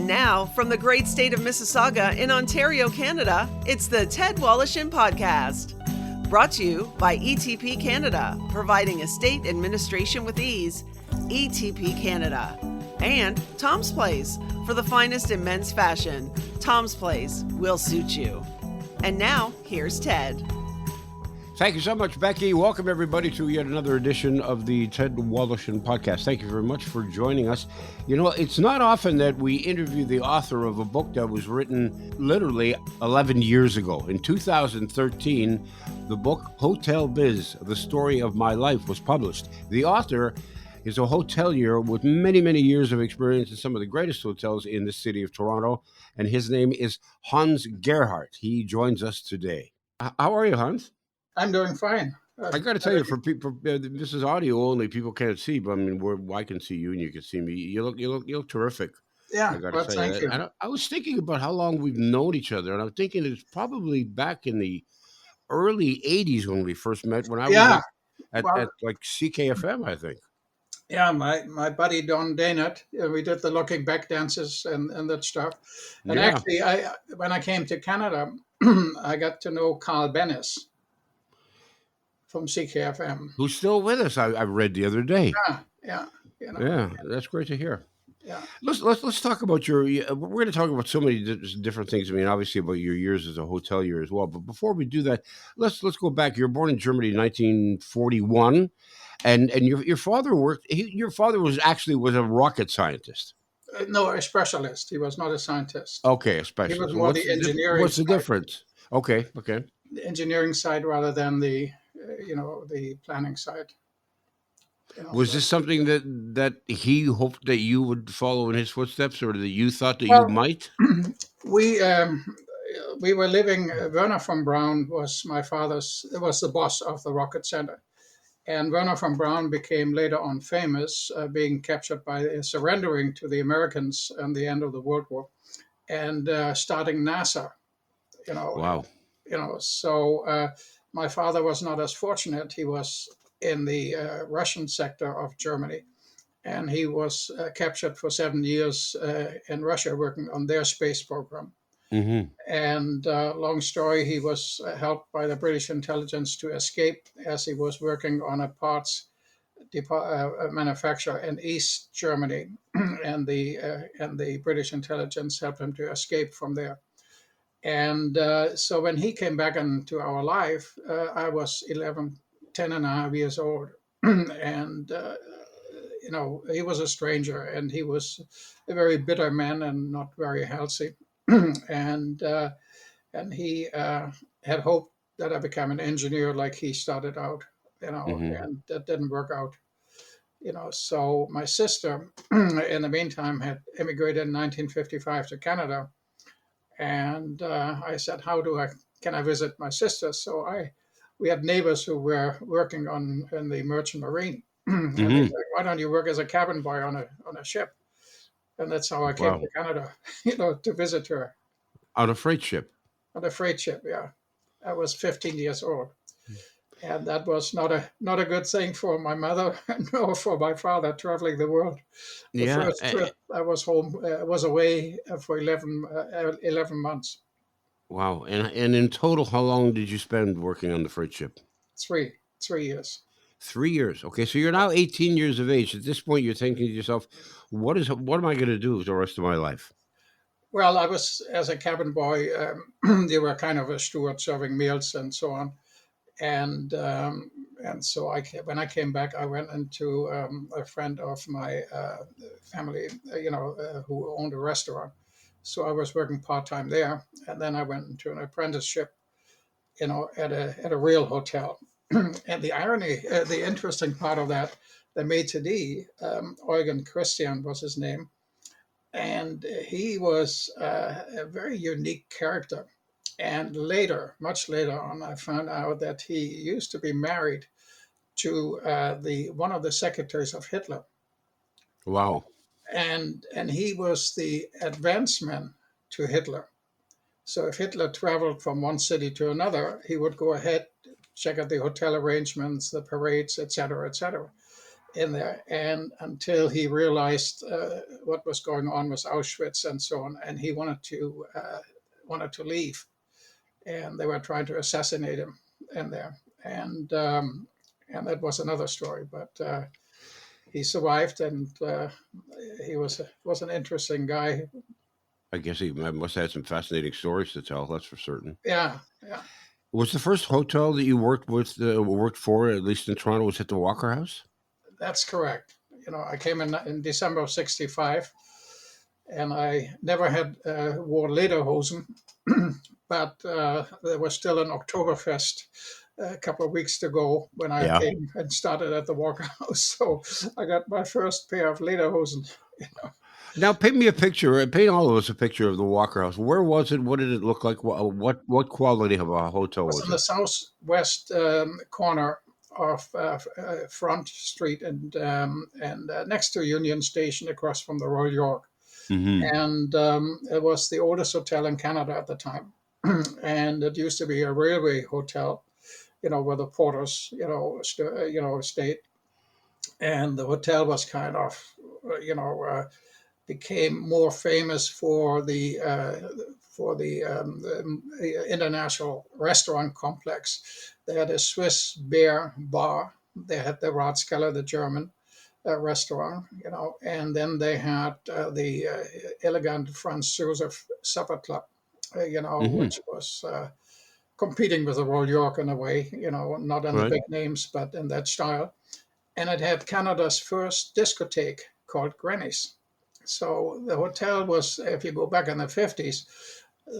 now, from the great state of Mississauga in Ontario, Canada, it's the Ted Wallachin Podcast. Brought to you by ETP Canada, providing estate administration with ease. ETP Canada. And Tom's Place, for the finest in men's fashion. Tom's Place will suit you. And now, here's Ted. Thank you so much, Becky. Welcome, everybody, to yet another edition of the Ted Wallachin Podcast. Thank you very much for joining us. You know, it's not often that we interview the author of a book that was written literally 11 years ago. In 2013, the book Hotel Biz, The Story of My Life, was published. The author is a hotelier with many, many years of experience in some of the greatest hotels in the city of Toronto, and his name is Hans Gerhardt. He joins us today. How are you, Hans? I'm doing fine. I got to tell you, for people, this is audio only. People can't see, but I mean, I can see you, and you can see me. You look terrific. Yeah, I got to say thank you. I was thinking about how long we've known each other, and I'm thinking it's probably back in the early '80s when we first met. When I was at like CKFM, I think. Yeah, my buddy Don Daynard, we did the looking back dances and that stuff. And actually, when I came to Canada, I got to know Carl Bennis from CKFM. Who's still with us? I read the other day. Yeah. Yeah, that's great to hear. Yeah. Let's talk about we're going to talk about so many different things. I mean, obviously about your years as a hotelier as well. But before we do that, let's go back. You were born in Germany in 1941, and your father worked. Your father was a rocket scientist. No, a specialist. He was not a scientist. Okay, a specialist. He was more the engineering. What's the difference? Okay. The engineering side rather than the planning side. Was this something that he hoped that you would follow in his footsteps, or that you thought that you might? We were living. Werner von Braun was the boss of the Rocket Center, and Werner von Braun became later on famous, being captured surrendering to the Americans at the end of the World War, and starting NASA. Wow. So my father was not as fortunate. He was in the Russian sector of Germany, and he was captured for 7 years in Russia working on their space program. Mm-hmm. And long story, he was helped by the British intelligence to escape as he was working on a parts manufacturer in East Germany, and the British intelligence helped him to escape from there. And so when he came back into our life, I was 10 and a half years old. And, he was a stranger, and he was a very bitter man and not very healthy. and he had hoped that I become an engineer like he started out, and that didn't work out. So my sister, in the meantime, had immigrated in 1955 to Canada. And I said, can I visit my sister? So we had neighbors who were working in the merchant marine. And they said, why don't you work as a cabin boy on a ship? And that's how I came to Canada, to visit her. On a freight ship? On a freight ship, yeah. I was 15 years old. And that was not a good thing for my mother nor for my father, traveling the world. The first trip, I was home, was away for 11 months. Wow. And in total, how long did you spend working on the freight ship? 3 years. 3 years. Okay, so you're now 18 years of age. At this point, you're thinking to yourself, what am I going to do the rest of my life? Well, I was, as a cabin boy, they were kind of a steward serving meals and so on. And so when I came back, I went into a friend of my family, who owned a restaurant. So I was working part-time there. And then I went into an apprenticeship, at a real hotel. And the irony, the interesting part of that, the maitre d', Eugen Christian was his name. And he was a very unique character. And later, much later on, I found out that he used to be married to one of the secretaries of Hitler. Wow. And he was the advanceman to Hitler. So if Hitler traveled from one city to another, he would go ahead, check out the hotel arrangements, the parades, etc., etc. in there, and until he realized what was going on with Auschwitz and so on, and he wanted to leave, and they were trying to assassinate him in there, and that was another story. But he survived, and he was an interesting guy. I guess he must have had some fascinating stories to tell. That's for certain. Yeah, yeah, Was the first hotel that you worked for, at least in Toronto, was at the Walker House? that's correct. I came in December of '65, and I never had wore lederhosen, but there was still an Oktoberfest a couple of weeks to go when I Yeah. came and started at the Walker House. So I got my first pair of lederhosen. Now, paint me a picture. Paint all of us a picture of the Walker House. Where was it? What did it look like? What quality of a It hotel was was in the it? southwest corner of Front Street and next to Union Station, across from the Royal York. Hmm. And it was the oldest hotel in Canada at the time. And it used to be a railway hotel, where the porters, stayed. And the hotel was kind of, became more famous for the international restaurant complex. They had a Swiss Bear bar. They had the Ratskeller, the German restaurant, and then they had the elegant Franz Josef Supper Club, Hmm. which was competing with the Royal York in a way, not in the Right. big names, but in that style. And it had Canada's first discotheque called Granny's. So the hotel was, if you go back in the 50s,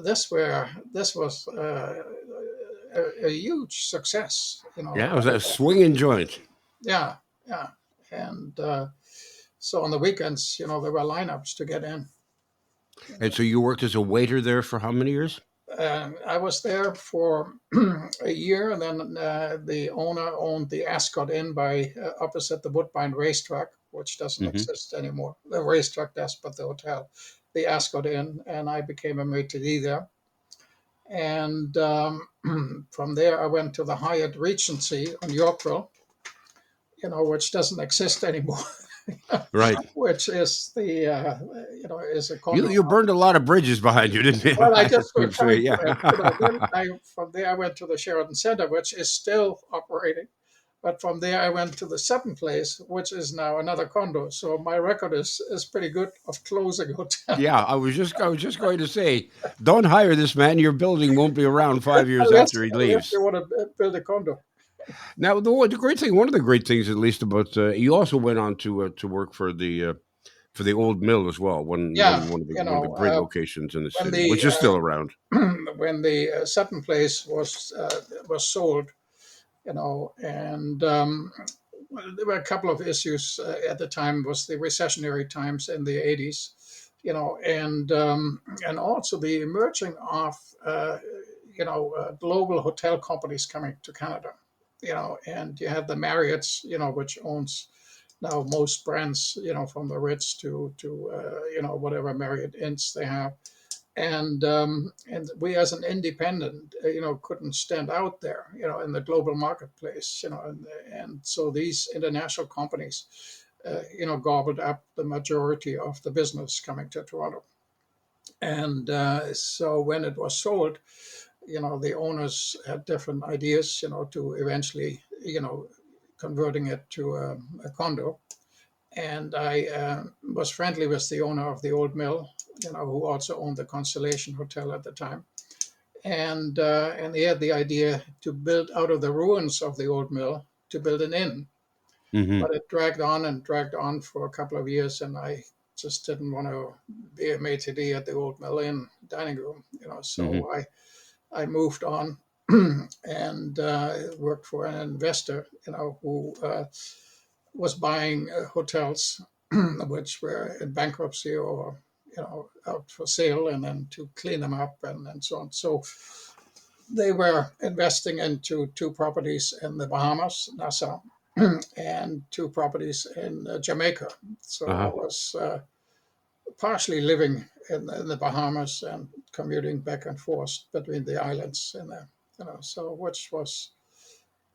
this was a huge success. Yeah, it was a swinging joint. Yeah, yeah, and so on the weekends, there were lineups to get in. And so you worked as a waiter there for how many years? I was there for a year, and then the owner owned the Ascot Inn by opposite the Woodbine racetrack, which doesn't Hmm. exist anymore. The racetrack does, but the hotel, the Ascot Inn, and I became a maitre d' there. And from there, I went to the Hyatt Regency on Yorkville, which doesn't exist anymore, Right. which is is a You condo. you burned a lot of bridges behind you, didn't you? Well, I I just just were would say, coming to yeah. it. Then from there I went to the Sheraton Center, which is still operating. But from there I went to the Sutton place, which is now another condo. So my record is pretty good of closing hotels. Yeah, I was just going to say, don't hire this man. Your building won't be around 5 years after he Unless you leaves. want to build a condo. Now, the great thing, one of the great things, at least about you also went on to work for the old mill as well. Yeah, One of the great locations in the when city, the which is still around. when the Sutton place was sold, and well, there were a couple of issues at the time. Was the recessionary times in the 80s, and also the emerging of global hotel companies coming to Canada, and you have the Marriott's, which owns now most brands, from the Ritz to whatever Marriott Inns they have, and we as an independent, couldn't stand out there, in the global marketplace, and so these international companies, gobbled up the majority of the business coming to Toronto, and so when it was sold, the owners had different ideas, to eventually, converting it to a condo, and I was friendly with the owner of the old mill, who also owned the Constellation Hotel at the time, and he had the idea to build out of the ruins of the old mill to build an inn, Hmm. but it dragged on and dragged on for a couple of years, and I just didn't want to be a maitre d' at the old mill inn dining room, Hmm. so I moved on and worked for an investor, who was buying hotels which were in bankruptcy or out for sale, and then to clean them up and so on. So they were investing into two properties in the Bahamas, Nassau, and two properties in Jamaica. So I Uh-huh. was partially living in the Bahamas and commuting back and forth between the islands in there, so which was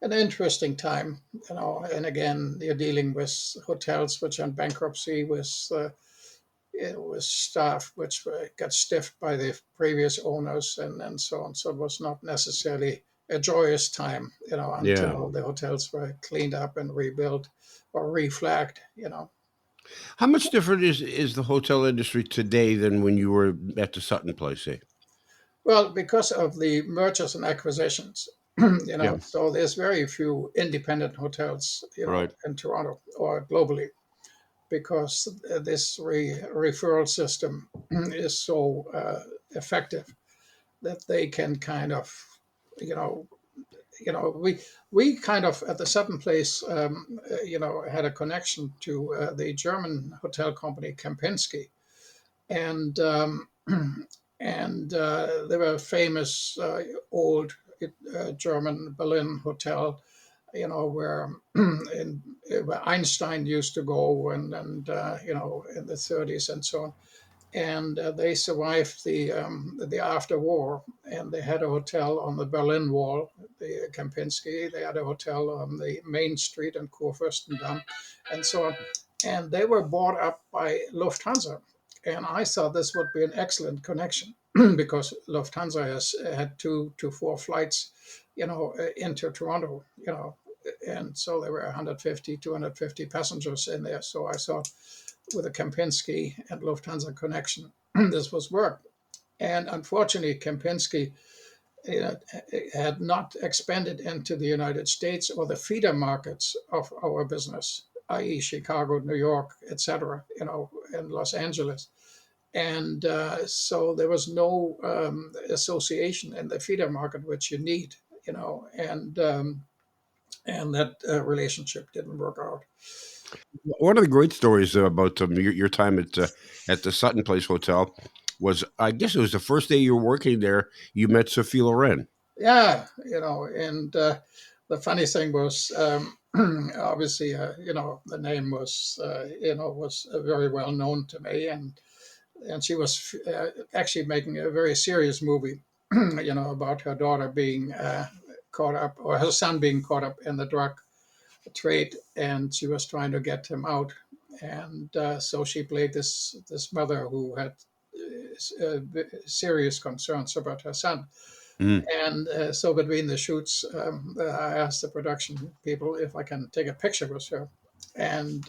an interesting time, And again, you're dealing with hotels which are in bankruptcy, with staff which got stiffed by the previous owners, and so on. So it was not necessarily a joyous time, Yeah. until the hotels were cleaned up and rebuilt or reflagged. How much different is the hotel industry today than when you were at the Sutton place, say? Well, because of the mergers and acquisitions, Yeah. so there's very few independent hotels, Right. in Toronto or globally, because this referral system is so effective that they can kind of, you know, we kind of at the Sutton place, had a connection to the German hotel company Kempinski, and they were a famous old German Berlin hotel, where where Einstein used to go, and in the 30s and so on. And they survived the after war, and they had a hotel on the Berlin Wall, the Kempinski. They had a hotel on the main street in Kurfürstendamm, and so on. And they were bought up by Lufthansa, and I thought this would be an excellent connection because Lufthansa has had 2 to 4 flights, into Toronto, and so there were 150, 250 passengers in there. So I thought with a Kempinski and Lufthansa connection, this was work. And unfortunately, Kempinski had not expanded into the United States or the feeder markets of our business, i.e., Chicago, New York, etc., and Los Angeles. And so there was no association in the feeder market, which you need, and that relationship didn't work out. One of the great stories about your time at the Sutton Place Hotel was, I guess it was the first day you were working there, you met Sophia Loren. Yeah, and the funny thing was, obviously, the name was very well known to me, and she was actually making a very serious movie, about her daughter being caught up, or her son being caught up in the drug trade, and she was trying to get him out, and so she played this mother who had serious concerns about her son. Mm. And so between the shoots, I asked the production people if I can take a picture with her. And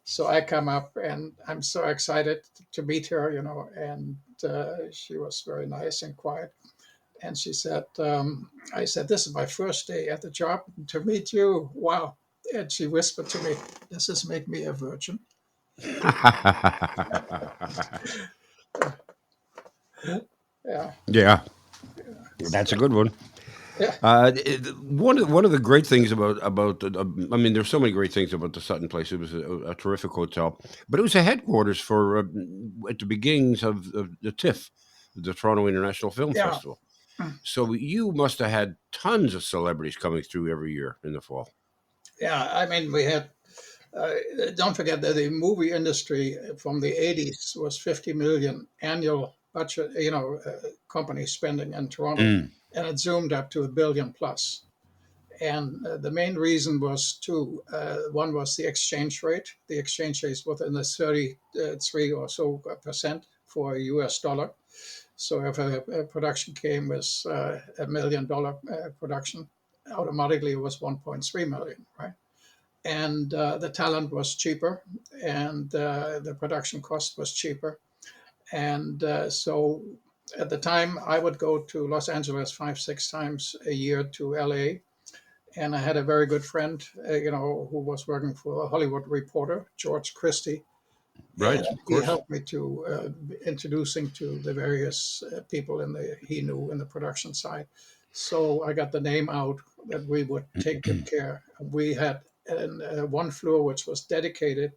so I come up and I'm so excited to meet her, and she was very nice and quiet. And she said, I said, "This is my first day at the job. To meet you, wow." And she whispered to me, "Does this make me a virgin?" Yeah. Yeah, that's a good one. Yeah. One of the great things about I mean, there's so many great things about the Sutton Place. It was a terrific hotel, but it was a headquarters for at the beginnings of the TIFF, the Toronto International Film Yeah. Festival. So you must have had tons of celebrities coming through every year in the fall. Yeah. I mean, we had, don't forget that the movie industry from the 80s was 50 million annual budget, company spending in Toronto, Mm. and it zoomed up to a billion plus. And the main reason was two. One was the exchange rate. The exchange rate was in the 33 or so percent for a US dollar. So if a production came with $1 million production, automatically it was 1.3 million, right? And the talent was cheaper, and the production cost was cheaper. And so at the time, I would go to Los Angeles 5, 6 times a year to LA, and I had a very good friend, who was working for a Hollywood Reporter, George Christie, and Right, of he course. helped me to introducing to the various people he knew in the production side. So I got the name out that we would take good care. We had one floor which was dedicated,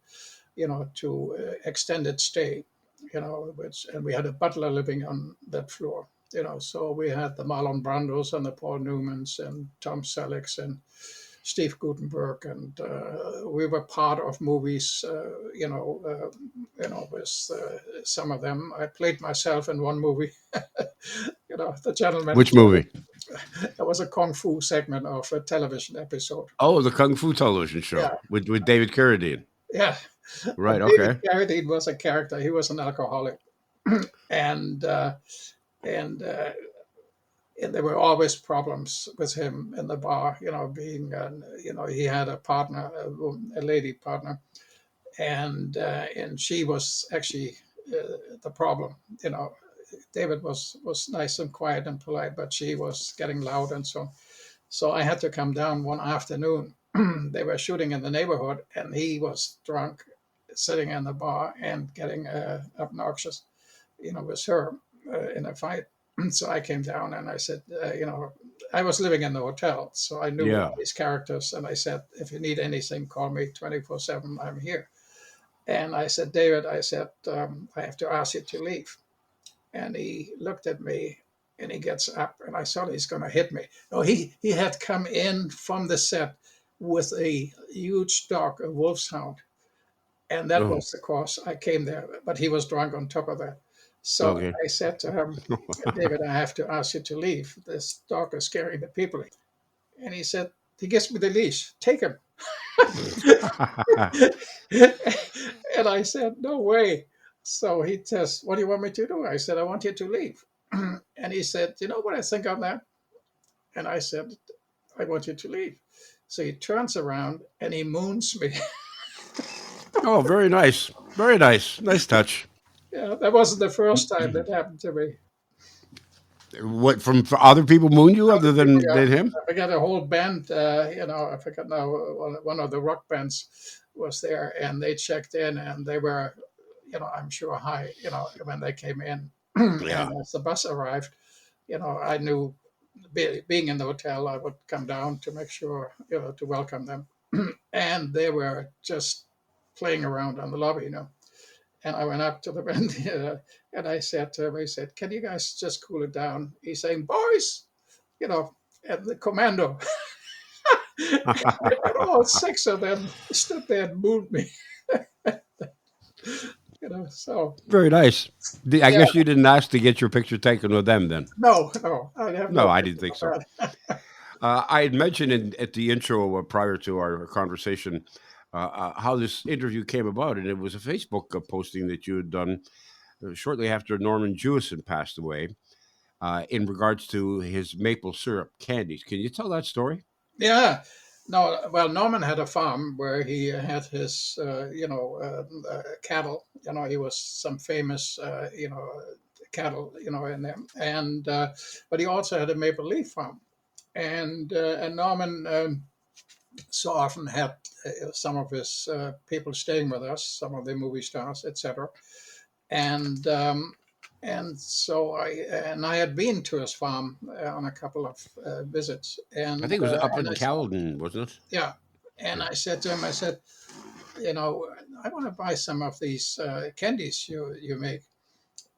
to extended stay, and we had a butler living on that floor. So we had the Marlon Brandos and the Paul Newmans and Tom Sellecks and Steve Gutenberg, and we were part of movies, with some of them. I played myself in one movie, The Gentleman. Which movie? That was a kung fu segment of a television episode. Oh, the Kung Fu television show Yeah, with David Carradine. yeah. Right. But David Okay. Carradine was a character. He was an alcoholic, and and uh, and there were always problems with him in the bar. Being he had a partner, a lady partner, and she was actually the problem. David was nice and quiet and polite, but she was getting loud and so on. So I had to come down one afternoon. They were shooting in the neighborhood, and he was drunk, sitting in the bar and getting obnoxious, with her in a fight. So I came down and I said, I was living in the hotel, so I knew Yeah. all these characters. And I said, if you need anything, call me 24/7. I'm here. And I said, David, I said, I have to ask you to leave. And he looked at me and he gets up and I thought he's going to hit me. No, he had come in from the set with a huge dog, a wolfhound. And that Oh, was the cause I came there. But he was drunk on top of that. So okay. I said to him, David, I have to ask you to leave. This dog is scaring the people. And he said, he gives me the leash. Take him. And I said, no way. So he says, what do you want me to do? I said, I want you to leave. And he said, you know what I think on that? And I said, I want you to leave. So he turns around and he moons me. Oh, very nice. Very nice. Nice touch. Yeah, that wasn't the first time that happened to me. What from for other people moon you other People, than yeah, him? I got a whole band, I forgot now, one of the rock bands was there and they checked in and they were, I'm sure high, when they came in. Yeah. And as the bus arrived, I knew being in the hotel, I would come down to make sure, to welcome them. And they were just playing around on the lobby. And I went up to the band and I said to him, I said, can you guys just cool it down? He's saying, boys, and the commando. And all six of them stood there and moved me. So Very nice. I yeah, guess you didn't ask to get your picture taken with them then. no, I have No, no I didn't picture think of so. that. I had mentioned at the intro prior to our conversation how this interview came about, and it was a Facebook posting that you had done shortly after Norman Jewison passed away in regards to his maple syrup candies. Can you tell that story? Yeah. No, well, Norman had a farm where he had his, cattle. He was some famous, cattle, in there. And but he also had a maple leaf farm, and Norman so often had some of his people staying with us, some of the movie stars, etc. And and so I had been to his farm on a couple of visits, I think it was up and in I said, Caledon, wasn't it? yeah, and Yeah. I said to him, I said, I want to buy some of these candies you make,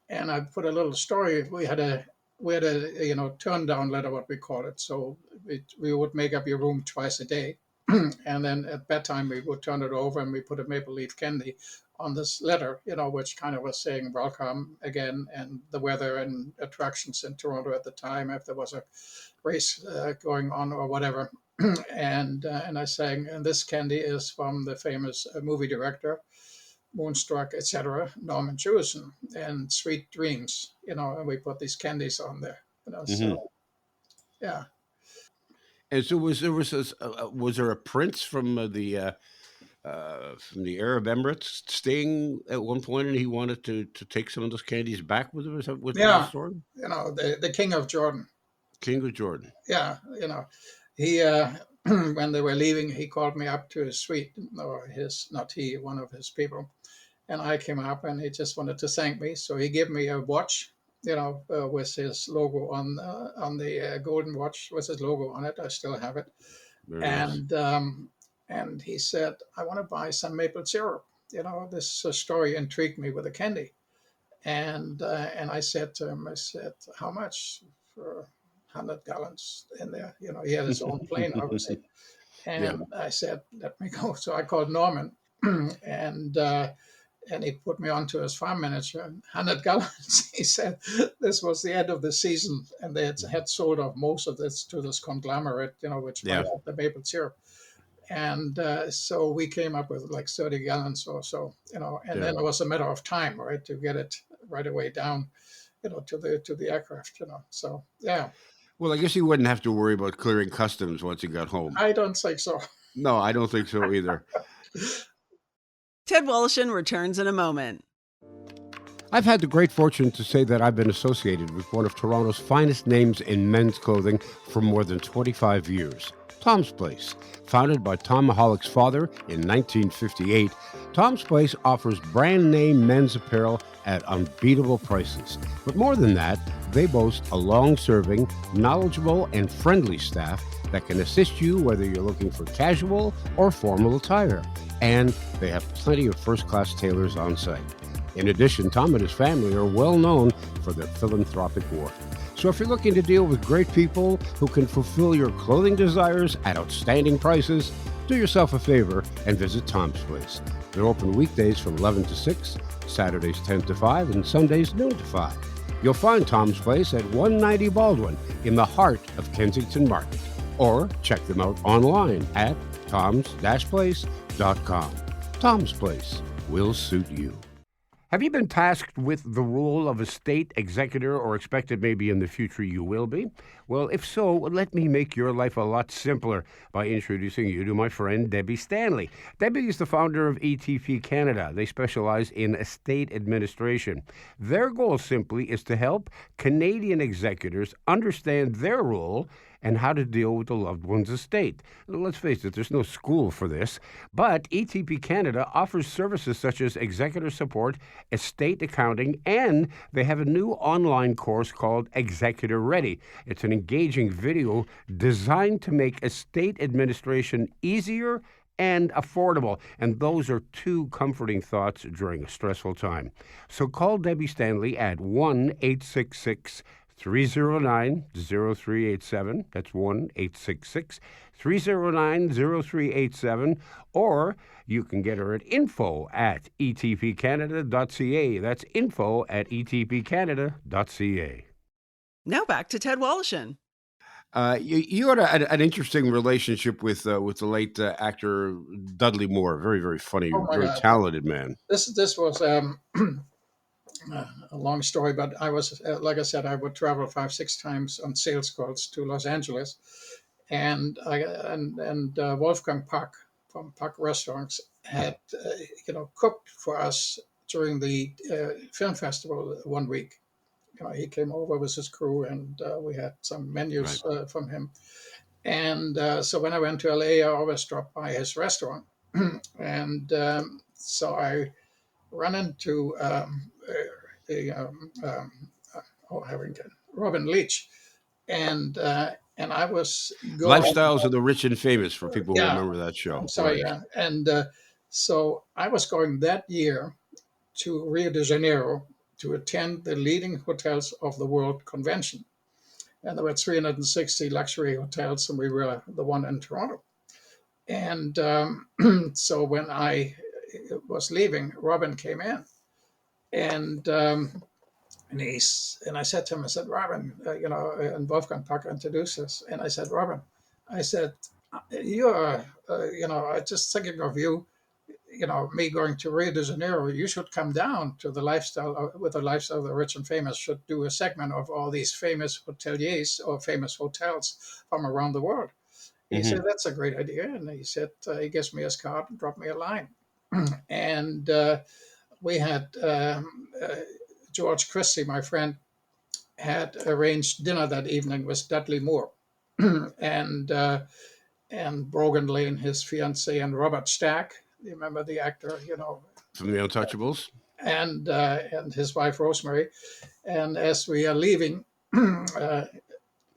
and I put a little story. We had a turn down letter, what we call it. So we would make up your room twice a day, and then at bedtime we would turn it over and we put a maple leaf candy on this letter, which kind of was saying welcome again and the weather and attractions in Toronto at the time if there was a race going on or whatever. And I sang, and this candy is from the famous movie director Moonstruck, etc., Norman Jewison, and Sweet Dreams, and we put these candies on there, Hmm. so yeah. And so was there a prince from the Arab Emirates staying at one point, and he wanted to take some of those candies back with him? Is that what the Yeah, story? the King of Jordan. King of Jordan. Yeah, he when they were leaving, he called me up to his suite, or his, not he, one of his people, and I came up, and he just wanted to thank me, so he gave me a watch, with his logo on the golden watch with his logo on it. I still have it, Very nice. and he said, I want to buy some maple syrup. This story intrigued me with the candy, and I said to him, I said, how much for 100 gallons in there? He had his own plane, obviously. Yeah. And I said, let me go. So I called Norman, and and he put me on to his farm manager, 100 gallons. He said this was the end of the season, and they had sold off most of this to this conglomerate, which Yeah. bought out the maple syrup. And so we came up with like 30 gallons or so, and Yeah. then it was a matter of time, right, to get it right away down, to the aircraft, So yeah, Well, I guess he wouldn't have to worry about clearing customs once he got home. I don't think so. No, I don't think so either. Ted Woloshyn returns in a moment. I've had the great fortune to say that I've been associated with one of Toronto's finest names in men's clothing for more than 25 years. Tom's Place. Founded by Tom Mahalick's father in 1958, Tom's Place offers brand name men's apparel at unbeatable prices. But more than that, they boast a long-serving, knowledgeable, and friendly staff that can assist you whether you're looking for casual or formal attire. And they have plenty of first-class tailors on site. In addition, Tom and his family are well known for their philanthropic work. So if you're looking to deal with great people who can fulfill your clothing desires at outstanding prices, do yourself a favor and visit Tom's Place. They're open weekdays from 11 to 6, Saturdays 10 to 5, and Sundays noon to 5. You'll find Tom's Place at 190 Baldwin in the heart of Kensington Market. Or check them out online at toms-place.com. Tom's Place will suit you. Have you been tasked with the role of a state executor or expected maybe in the future you will be? Well, if so, let me make your life a lot simpler by introducing you to my friend Debbie Stanley. Debbie is the founder of ETP Canada. They specialize in estate administration. Their goal simply is to help Canadian executors understand their role and how to deal with the loved one's estate. Let's face it, there's no school for this, but ETP Canada offers services such as executor support, estate accounting, and they have a new online course called Executor Ready. It's an engaging video designed to make estate administration easier and affordable. And those are two comforting thoughts during a stressful time. So call Debbie Stanley at 1-866-309-0387. That's 1-866-309-0387. Or you can get her at info@etpcanada.ca. That's info@etpcanada.ca. Now back to Ted Woloshyn. You had an interesting relationship with the late actor Dudley Moore. Very, very funny, Oh my very God. talented man. This was a long story, but I was, like I said, I would travel 5-6 times on sales calls to Los Angeles, and Wolfgang Puck from Puck Restaurants had cooked for us during the film festival one week. He came over with his crew, and we had some menus from him. And so when I went to LA, I always dropped by his restaurant, and so I run into Robin Leach, and I was going. Lifestyles of the Rich and Famous, for people who remember that show. I'm sorry, Right. yeah, and so I was going that year to Rio de Janeiro to attend the leading hotels of the world convention, and there were 360 luxury hotels, and we were the one in Toronto. And so when I was leaving, Robin came in, and I said to him, I said, Robin, and Wolfgang Puck introduced us, and I said, Robin, I said, you're, I just thinking of you, me going to Rio de Janeiro, you should come down to the lifestyle with the lifestyle of the rich and famous, should do a segment of all these famous hoteliers or famous hotels from around the world. He said, that's a great idea. And he said, he gives me his card and dropped me a line. And we had George Christie, my friend, had arranged dinner that evening with Dudley Moore and Brogan Lane, his fiancée, and Robert Stack. You remember the actor, From the Untouchables. And his wife Rosemary. And as we are leaving,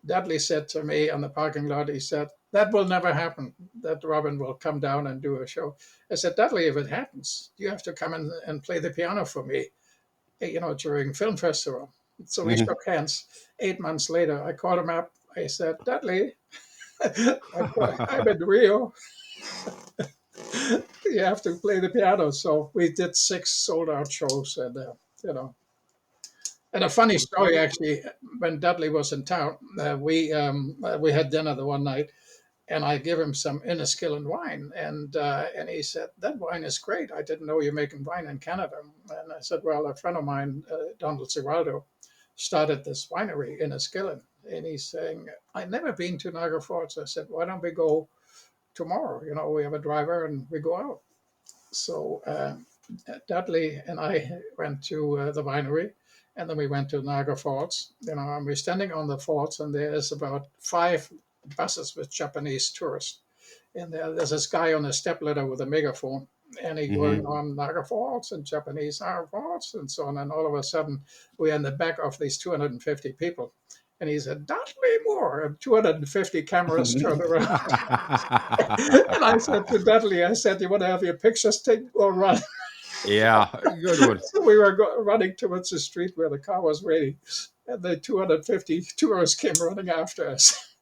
Dudley said to me on the parking lot, he said, that will never happen, that Robin will come down and do a show. I said, Dudley, if it happens, you have to come in and play the piano for me, during film festival. So we shook hands. 8 months later, I called him up. I said, Dudley, I'm in Rio. you have to play the piano. So we did 6 sold out shows, and you know. And a funny story, actually, when Dudley was in town, we had dinner the one night, and I give him some Inniskillen wine, and he said, "That wine is great. I didn't know you're making wine in Canada." And I said, "Well, a friend of mine, Donald Giraldo, started this winery in Inniskillen," and he's saying, "I've never been to Niagara Falls." I said, "Why don't we go tomorrow? You know, we have a driver and we go out." So Dudley and I went to the winery, and then we went to Niagara Falls. You know, and we're standing on the falls, and there's about 5 buses with Japanese tourists. And there's this guy on a stepladder with a megaphone, and he going Hmm. on Niagara Falls and Japanese Niagara Falls and so on. And all of a sudden, we're in the back of these 250 people. And he said, "Dudley Moore," and 250 cameras turned around. And I said to Dudley, I said, "You want to have your pictures taken or run?" Yeah, good one. So we were running towards the street where the car was waiting, and the 250 tourists came running after us.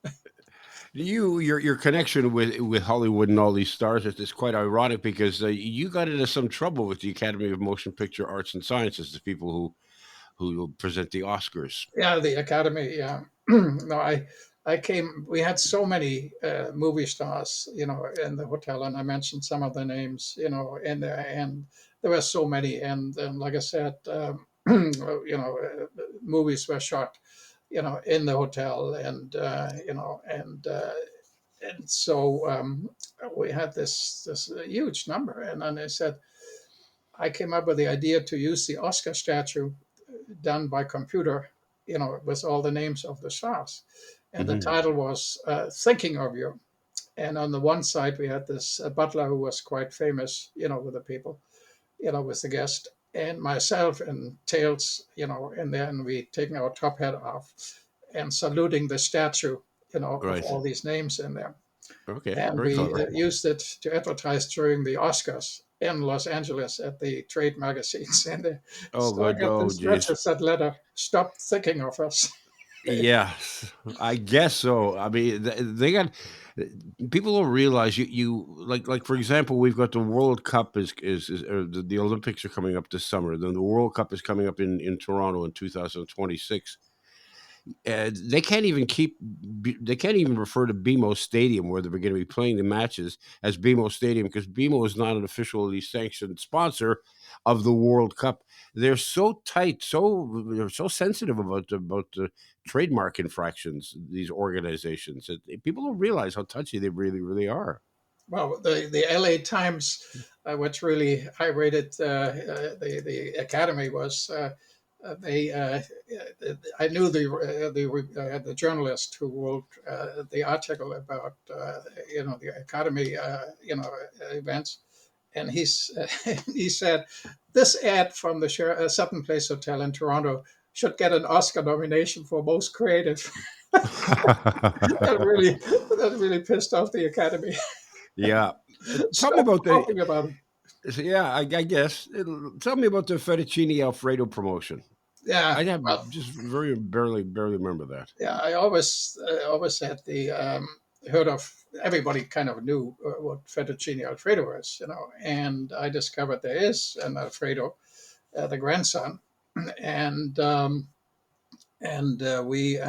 Your connection with Hollywood and all these stars is quite ironic because you got into some trouble with the Academy of Motion Picture Arts and Sciences, the people who present the Oscars. Yeah, the Academy. Yeah, no, I came. We had so many movie stars, you know, in the hotel, and I mentioned some of the names, you know, and there were so many, and like I said, you know, movies were shot, you know, in the hotel, and you know, and so we had this huge number, and then I said I came up with the idea to use the Oscar statue done by computer, you know, with all the names of the stars. And the Hmm. title was Thinking of You. And on the one side, we had this butler who was quite famous, you know, with the people, you know, with the guest, and myself and Tails, you know, and then we taking our top hat off and saluting the statue, you know, of Right. all these names in there. Okay. And Very we clever. used it to advertise during the Oscars in Los Angeles at the trade magazines. And Oh, so I good. got Oh, this geez. registered letter, "Stop thinking of us." Yeah, I guess so. I mean, they got people don't realize you like for example, we've got the World Cup is the Olympics are coming up this summer. Then the World Cup is coming up in Toronto in 2026. They can't even they can't even refer to BMO Stadium where they're going to be playing the matches as BMO Stadium because BMO is not an officially sanctioned sponsor of the World Cup. They're so tight, they're so sensitive about the trademark infractions. These organizations, people don't realize how touchy they really are. Well, the LA Times, which really I rated the Academy, was they. I knew the journalist who wrote the article about you know, the Academy you know, events, and he said this ad from the Sutton Place Hotel in Toronto should get an Oscar nomination for most creative. That really pissed off the Academy. Yeah, tell me Stop about talking about it. yeah. I guess tell me about the fettuccine Alfredo promotion. Yeah, I have well, just very barely remember that. yeah. I always had the heard of. Everybody kind of knew what fettuccine alfredo is, you know, and I discovered there is an Alfredo, the grandson, and we.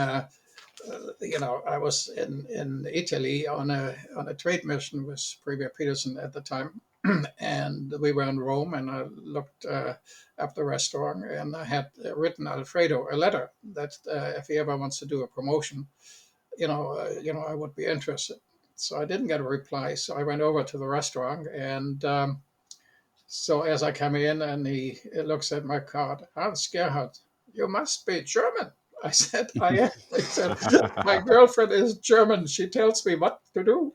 You know, I was in Italy on a trade mission with Premier Peterson at the time, and we were in Rome, and I looked up the restaurant, and I had written Alfredo a letter that if he ever wants to do a promotion, I would be interested. So I didn't get a reply, so I went over to the restaurant, and so as I come in, and he looks at my card, "Hans Gerhardt, you must be German." I said, "I am." He said, "My girlfriend is German. She tells me what to do."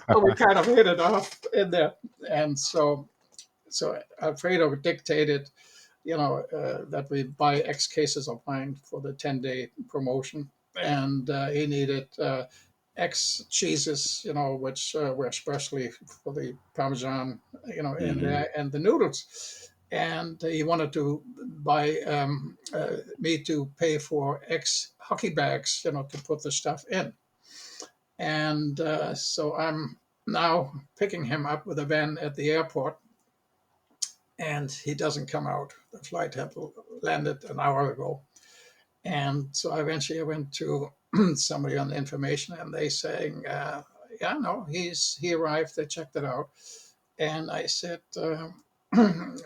So we kind of hit it off in there, and so Alfredo dictated, that we buy X cases of wine for the 10-day promotion, and he needed X cheeses, which were especially for the Parmesan, Hmm. and the noodles. And he wanted to buy me to pay for X hockey bags, to put the stuff in. And so I'm now picking him up with a van at the airport, and he doesn't come out. The flight had landed an hour ago. And so eventually I went to somebody on the information, and they saying, yeah, no, he arrived. They checked it out. And I said,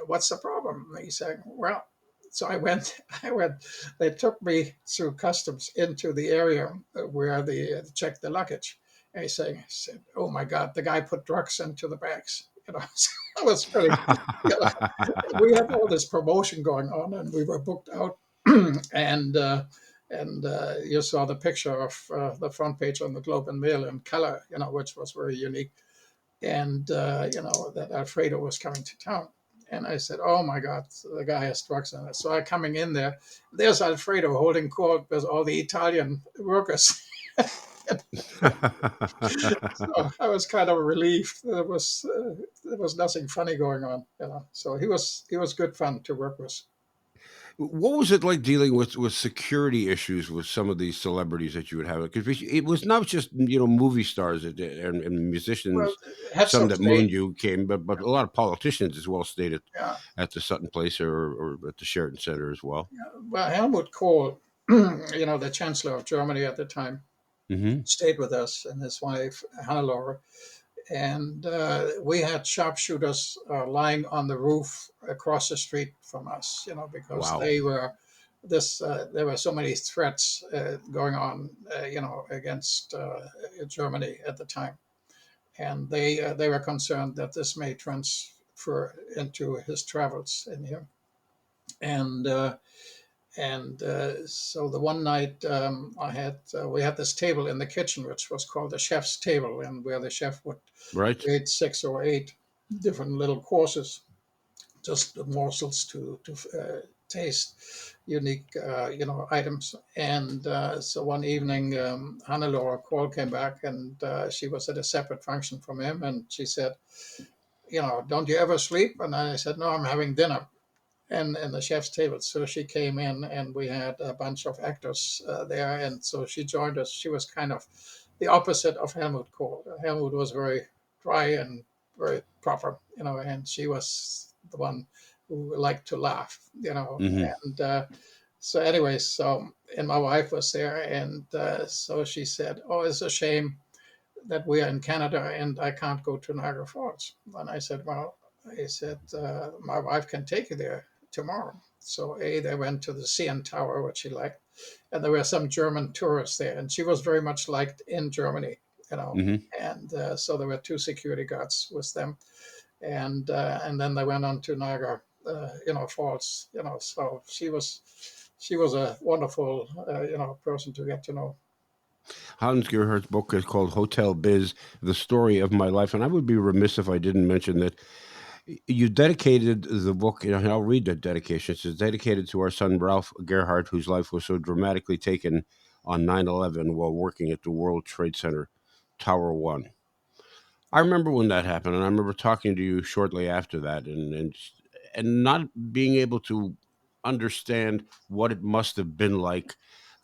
what's the problem? And he said, well, so I went, they took me through customs into the area where they checked the luggage. And I said, oh my God, the guy put drugs into the bags. So that was really, we had all this promotion going on, and we were booked out. and you saw the picture of the front page on the Globe and Mail in color, which was very unique. And that Alfredo was coming to town. And I said, "Oh my God, the guy has drugs in it." So I coming in there, there's Alfredo holding court with all the Italian workers. So I was kind of relieved. There was nothing funny going on. So he was good fun to work with. What was it like dealing with security issues with some of these celebrities that you would have? Because it was not just movie stars and Well, musicians, heads some of that state. mooned you came, but a lot of politicians as well stayed Yeah. at the Sutton Place or at the Sheraton Center as well. Well, Helmut Kohl, the Chancellor of Germany at the time, Hmm. stayed with us, and his wife Hannelore. And we had sharpshooters lying on the roof across the street from us, because Wow. there were so many threats going on, against Germany at the time, and they were concerned that this may transfer into his travels in here, and. So the one night we had this table in the kitchen, which was called the chef's table, and where the chef would Right. create 6 or 8 different little courses, just morsels to taste unique, items. And so one evening, Hannelore Kohl came back, and she was at a separate function from him, and she said, "Don't you ever sleep?" And I said, "No, I'm having dinner." And the chef's table. So she came in, and we had a bunch of actors there, and so she joined us. She was kind of the opposite of Helmut Kohl. Helmut was very dry and very proper, and she was the one who liked to laugh, Hmm. and so anyway, and my wife was there, and so she said, "Oh, it's a shame that we are in Canada and I can't go to Niagara Falls." And I said, "Well," I said, "my wife can take you there tomorrow." So they went to the CN Tower, which she liked, and there were some German tourists there, and she was very much liked in Germany, Hmm. and so there were 2 security guards with them, and then they went on to Niagara, Falls, So she was a wonderful, person to get to know. Hans Gerhardt's book is called Hotel Biz: The Story of My Life, and I would be remiss if I didn't mention that you dedicated the book, and I'll read the dedication. It's dedicated to our son, Ralph Gerhardt, whose life was so dramatically taken on 9/11 while working at the World Trade Center, Tower 1. I remember when that happened, and I remember talking to you shortly after that, and not being able to understand what it must have been like,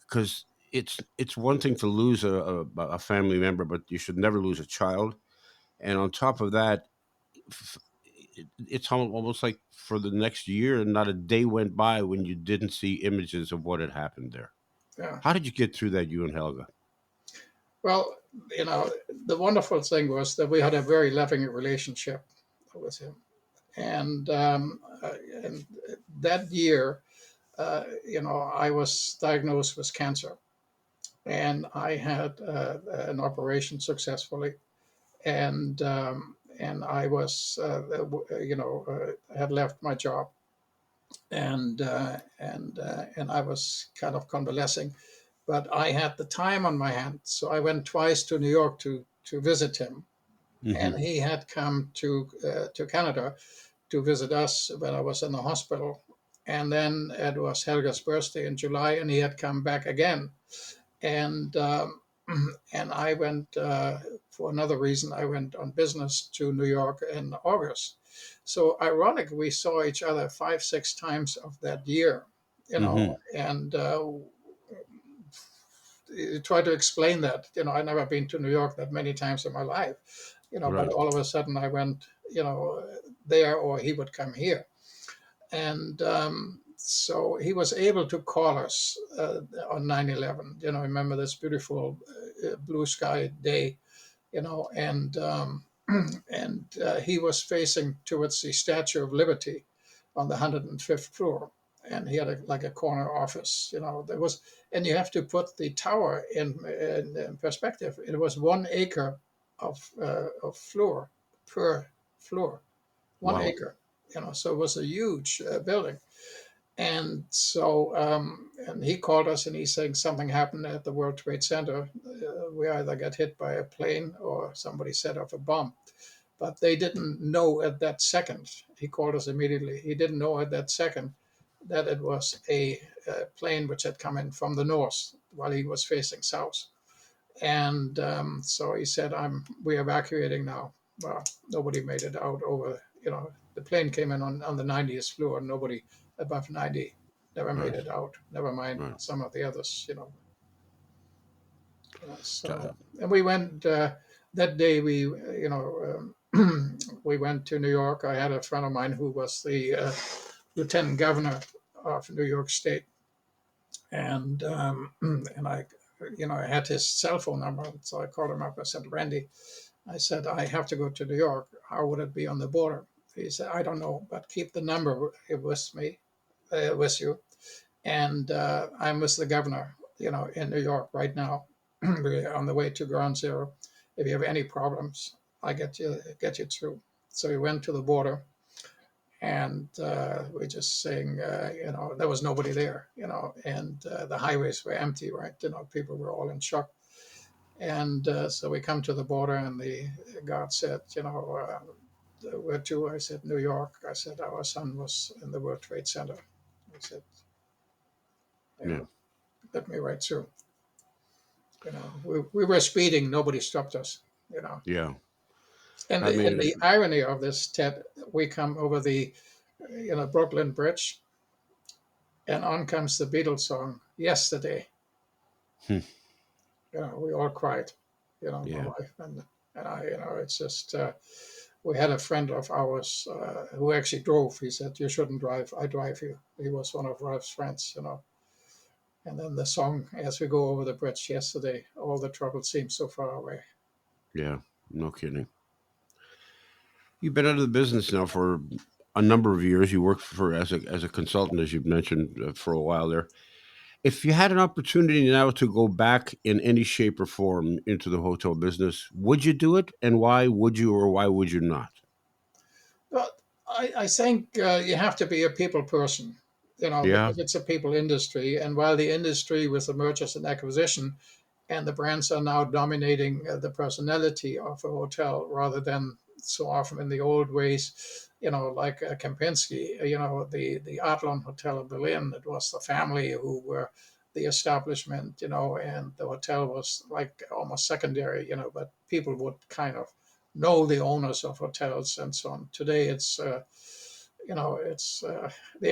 because it's one thing to lose a family member, but you should never lose a child. And on top of that, it's almost like for the next year, not a day went by when you didn't see images of what had happened there. Yeah. How did you get through that, you and Helga? Well, the wonderful thing was that we had a very loving relationship with him, and and that year, I was diagnosed with cancer, and I had an operation successfully, and I was, had left my job, and I was kind of convalescing, but I had the time on my hand, so I went twice to New York to visit him, Hmm. and he had come to Canada to visit us when I was in the hospital, and then it was Helga's birthday in July, and he had come back again, and and I went for another reason. I went on business to New York in August. So ironic, we saw each other 5, 6 times of that year, Hmm. and try to explain that. I never been to New York that many times in my life, But Right. all of a sudden I went, there, or he would come here. And so he was able to call us on 9/11. Remember this beautiful blue sky day, and he was facing towards the Statue of Liberty on the 105th floor. And he had like a corner office, there was, and you have to put the tower in perspective. It was 1 acre of floor per floor, one Wow. acre, so it was a huge building. And so, and he called us and he's saying something happened at the World Trade Center. We either got hit by a plane or somebody set off a bomb. But they didn't know at that second. He called us immediately. He didn't know at that second that it was a plane which had come in from the north while he was facing south. And so he said, we're evacuating now. Well, nobody made it out over, the plane came in on the 90th floor. Nobody above 90 never made Right. it out. Never mind Right. some of the others. Uh, So, and we went that day. We went to New York. I had a friend of mine who was the lieutenant governor of New York State, and I had his cell phone number, so I called him up. I said, Randy, I said, I have to go to New York. How would it be on the border? He said, I don't know, but keep the number with me, with you. And I'm with the governor, in New York right now. We're on the way to Ground Zero. If you have any problems, I get you through. So we went to the border, and we're just saying, there was nobody there, and the highways were empty, right? People were all in shock. And so we come to the border, and the guard said, where to? I said, New York. I said, our son was in the World Trade Center. He said, yeah. let me right through. We were speeding. Nobody stopped us, Yeah. And I and mean, the irony of this, Ted, we come over the, Brooklyn Bridge, and on comes the Beatles song, Yesterday. hmm, We all cried, my yeah. wife and I, it's just, we had a friend of ours who actually drove. He said, you shouldn't drive. I drive you. He was one of Ralph's friends. And then the song, as we go over the bridge, Yesterday, all the trouble seems so far away. Yeah. No kidding. You've been out of the business now for a number of years. You worked for as a consultant, as you've mentioned, for a while there. If you had an opportunity now to go back in any shape or form into the hotel business, would you do it? And why would you, or why would you not? But I think you have to be a people person, Yeah. because it's a people industry. And while the industry with the mergers and acquisition and the brands are now dominating the personality of a hotel rather than so often in the old ways, like Kempinski, the Adlon Hotel in Berlin, it was the family who were the establishment, and the hotel was like almost secondary, but people would kind of know the owners of hotels and so on. Today, it's the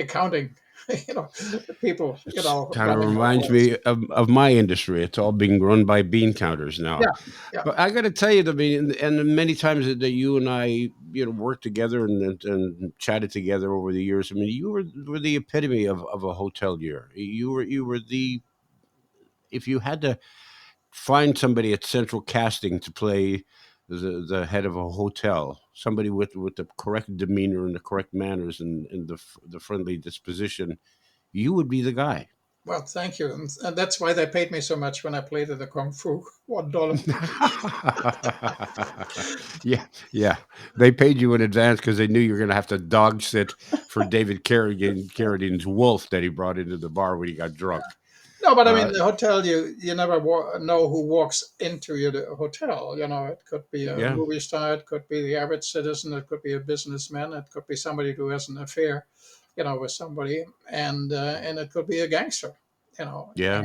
accounting, the people, It's kind of running reminds hotels. me of my industry. It's all being run by bean counters now. Yeah, yeah. But I got to tell you, I mean, and many times that you and I, worked together and chatted together over the years. I mean, you were the epitome of a hotelier. You were the, if you had to find somebody at Central Casting to play the head of a hotel, somebody with the correct demeanor and the correct manners and the friendly disposition, you would be the guy. Well, thank you, and that's why they paid me so much when I played at the Kung Fu. $1. Yeah, yeah. They paid you in advance because they knew you were going to have to dog sit for David Carradine's wolf that he brought into the bar when he got drunk. No, but I Uh, mean, the hotel, you never know who walks into your hotel. It could be a yeah, movie star, it could be the average citizen, it could be a businessman, it could be somebody who has an affair, with somebody, and it could be a gangster, you know. yeah,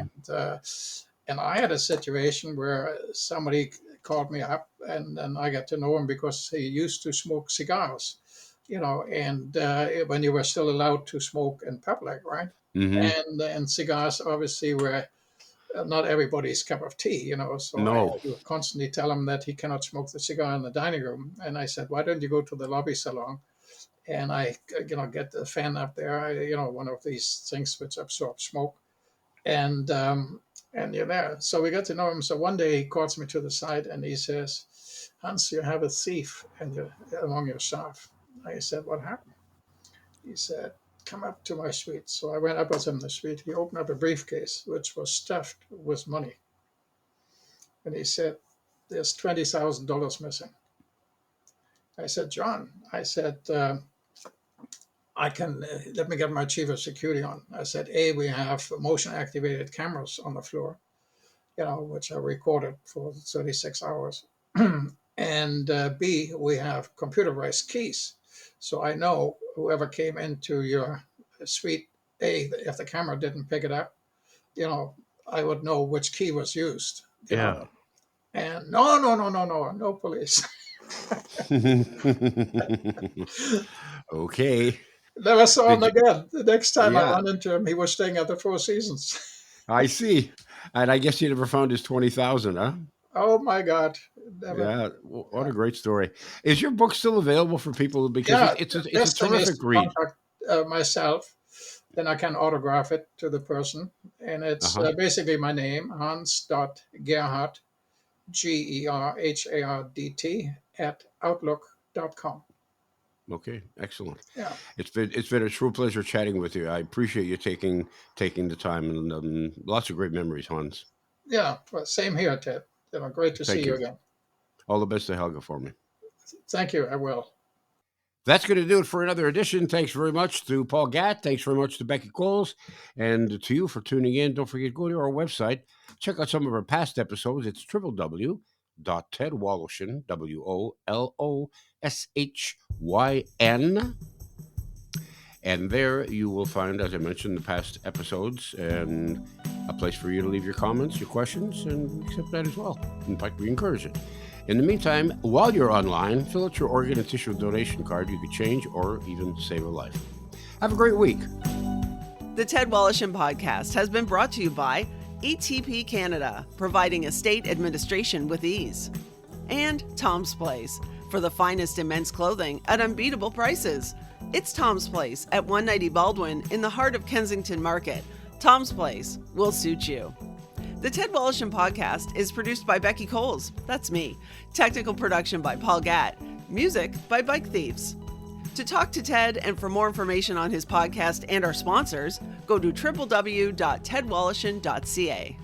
And I had a situation where somebody called me up, and I got to know him because he used to smoke cigars, and when you were still allowed to smoke in public, right? hmm And cigars obviously were not everybody's cup of tea, So I No. had to constantly tell him that he cannot smoke the cigar in the dining room. And I said, why don't you go to the lobby salon? And I, get the fan up there, one of these things which absorb smoke. And you're there. So we got to know him. So one day he calls me to the side and he says, Hans, you have a thief among your staff. I said, what happened? He said, come up to my suite. So I went up with him in the suite. He opened up a briefcase, which was stuffed with money. And he said, there's $20,000 missing. I said, John, I can, let me get my chief of security on. I said, A, we have motion activated cameras on the floor, which are recorded for 36 hours. And B, we have computerized keys. So I know whoever came into your suite, A, if the camera didn't pick it up, I would know which key was used. Yeah. And no police. Okay. Never saw him again. The next time I ran into him, he was staying at the Four Seasons. I see. And I guess you never found his 20,000, huh? Oh my God! Never. Yeah, what a great story. Is your book still available for people? Because it's a terrific read. Contact myself, then I can autograph it to the person, and it's basically my name, Hans.Gerhardt, GERHARDT @outlook.com. Okay, excellent. Yeah, it's been a true pleasure chatting with you. I appreciate you taking the time, and lots of great memories, Hans. Yeah, well, same here, Ted. Great to see you again. All the best to Helga for me. Thank you. I will. That's going to do it for another edition. Thanks very much to Paul Gatt. Thanks very much to Becky Coles, and to you for tuning in. Don't forget, go to our website, check out some of our past episodes. It's www.tedwoloshin, WOLOSHYN. And there you will find, as I mentioned, the past episodes and a place for you to leave your comments, your questions, and accept that as well. In fact, we encourage it. In the meantime, while you're online, fill out your organ and tissue donation card. You could change or even save a life. Have a great week. The Ted Woloshyn Podcast has been brought to you by ETP Canada, providing estate administration with ease. And Tom's Place, for the finest in men's clothing at unbeatable prices. It's Tom's Place at 190 Baldwin in the heart of Kensington Market. Tom's Place will suit you. The Ted Woloshyn Podcast is produced by Becky Coles, that's me. Technical production by Paul Gatt. Music by Bike Thieves. To talk to Ted and for more information on his podcast and our sponsors, go to www.tedwoloshyn.ca.